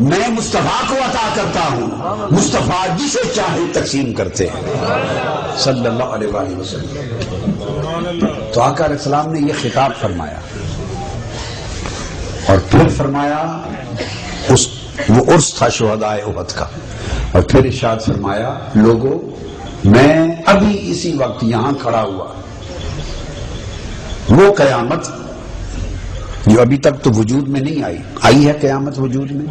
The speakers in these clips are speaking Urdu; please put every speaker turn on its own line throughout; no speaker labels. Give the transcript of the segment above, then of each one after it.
میں مصطفیٰ کو عطا کرتا ہوں، مصطفیٰ جسے چاہے تقسیم کرتے ہیں صلی اللہ علیہ وآلہ وسلم۔ تو آقا علیہ السلام نے یہ خطاب فرمایا اور پھر فرمایا وہ عرس تھا شہدائے احد کا، اور پھر ارشاد فرمایا لوگوں میں ابھی اسی وقت یہاں کھڑا ہوا، وہ قیامت جو ابھی تک تو وجود میں نہیں آئی ہے قیامت وجود میں،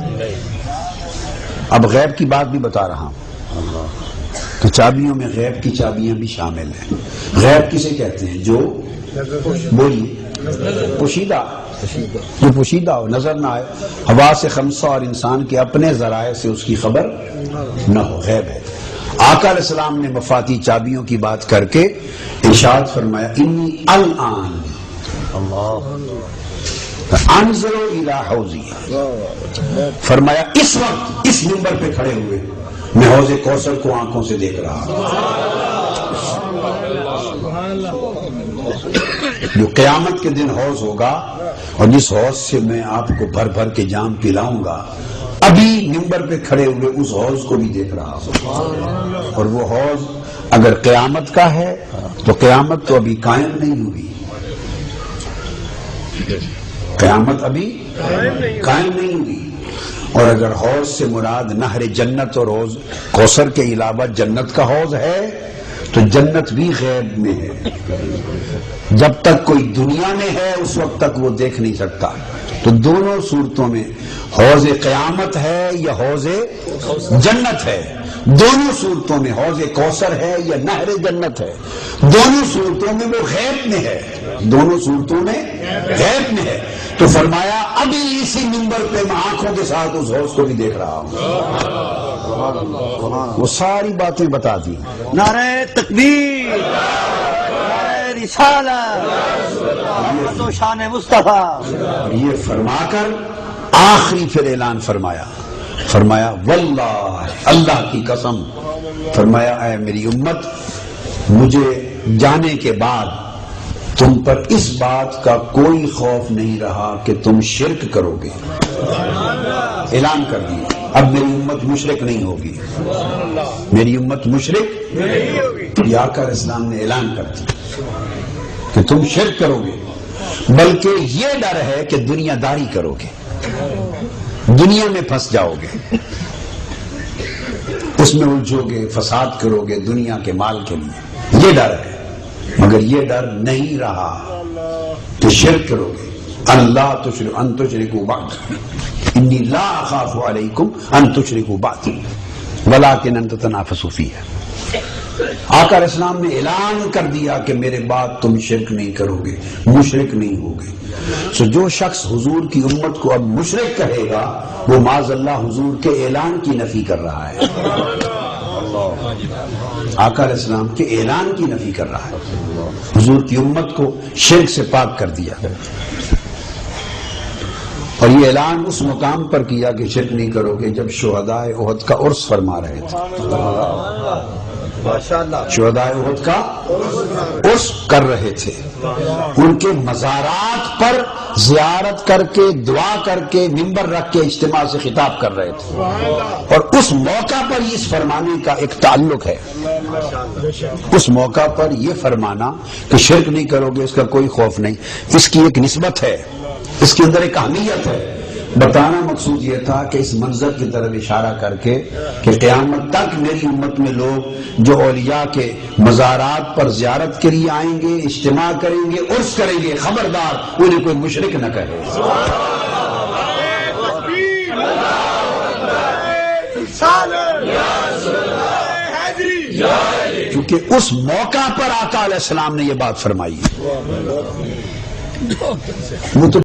اب غیب کی بات بھی بتا رہا ہوں تو چابیوں میں غیب کی چابیاں بھی شامل ہیں۔ غیب کسے کہتے ہیں؟ جو بولیے پوشیدہ، جو پوشیدہ ہو، نظر نہ آئے، حواس خمسہ اور انسان کے اپنے ذرائع سے اس کی خبر نہ ہو، غیب ہے۔ آقا علیہ السلام نے مفاتیح چابیوں کی بات کر کے ارشاد فرمایا انی الآن انظر الی حوضی، فرمایا اس وقت اس منبر پہ کھڑے ہوئے میں حوض کوثر کو آنکھوں سے دیکھ رہا ہوں، جو قیامت کے دن حوض ہوگا اور جس حوض سے میں آپ کو بھر بھر کے جام پلاؤں گا، ابھی منبر پہ کھڑے ہوئے اس حوض کو بھی دیکھ رہا ہوں۔ اور وہ حوض اگر قیامت کا ہے تو قیامت تو ابھی قائم نہیں ہوئی، قیامت ابھی قائم نہیں ہوئی، اور اگر حوض سے مراد نہر جنت اور حوض کوثر کے علاوہ جنت کا حوض ہے تو جنت بھی غیب میں ہے، جب تک کوئی دنیا میں ہے اس وقت تک وہ دیکھ نہیں سکتا۔ تو دونوں صورتوں میں حوض قیامت ہے یا حوض جنت ہے، دونوں صورتوں میں حوض کوثر ہے یا نہر جنت ہے، دونوں صورتوں میں وہ غیب میں ہے، دونوں صورتوں میں غیب میں ہے۔ تو فرمایا ابھی اسی منبر پہ میں آنکھوں کے ساتھ اس حوض کو بھی دیکھ رہا ہوں۔ وہ ساری باتیں بتا دی،
نعرہ تکبیر، نعرہ رسالت، و شان مصطفیٰ۔
اور یہ فرما کر آخری پھر اعلان فرمایا واللہ، اللہ کی قسم، فرمایا اے میری امت، مجھے جانے کے بعد تم پر اس بات کا کوئی خوف نہیں رہا کہ تم شرک کرو گے، اعلان کر دیا اب میری امت مشرک نہیں ہوگی، میری امت مشرک نہیں ہوگی۔ یہ آقا علیہ السلام نے اعلان کر دیا کہ تم شرک کرو گے، بلکہ یہ ڈر ہے کہ دنیا داری کرو گے، دنیا میں پھنس جاؤ گے، اس میں الجھو گے، فساد کرو گے دنیا کے مال کے لیے، یہ ڈر ہے۔ مگر یہ ڈر نہیں رہا کہ شرک کرو گے، اللہ ان تشرکوا بعد، انی لا اخاف علیکم ان تشرکوا بعد ولکن ان تتنافسوا فیہ۔ آقا علیہ السلام نے اعلان کر دیا کہ میرے بعد تم شرک نہیں کرو گے، مشرک نہیں ہوگے۔ سو جو شخص حضور کی امت کو اب مشرک کہے گا وہ معاذ اللہ حضور کے اعلان کی نفی کر رہا ہے، آقا علیہ السلام کے اعلان کی نفی کر رہا ہے، حضور کی امت کو شرک سے پاک کر دیا۔ اور یہ اعلان اس مقام پر کیا کہ شرک نہیں کرو گے جب شہدائے احد کا عرس فرما رہے تھے، شہدائے احد کا عرس کر رہے تھے، ان کے مزارات پر زیارت کر کے دعا کر کے منبر رکھ کے اجتماع سے خطاب کر رہے تھے، اور اس موقع پر اس فرمانے کا ایک تعلق ہے، اس موقع پر یہ فرمانا کہ شرک نہیں کرو گے اس کا کوئی خوف نہیں، اس کی ایک نسبت ہے، اس کے اندر ایک اہمیت ہے۔ بتانا مقصود یہ تھا کہ اس منظر کی طرف اشارہ کر کے کہ قیامت تک میری امت میں لوگ جو اولیاء کے مزارات پر زیارت کے لیے آئیں گے، اجتماع کریں گے، عرس کریں گے، خبردار انہیں کوئی مشرک نہ کہے، کیونکہ اس موقع پر آقا علیہ السلام نے یہ بات فرمائی ہے۔ وہ تو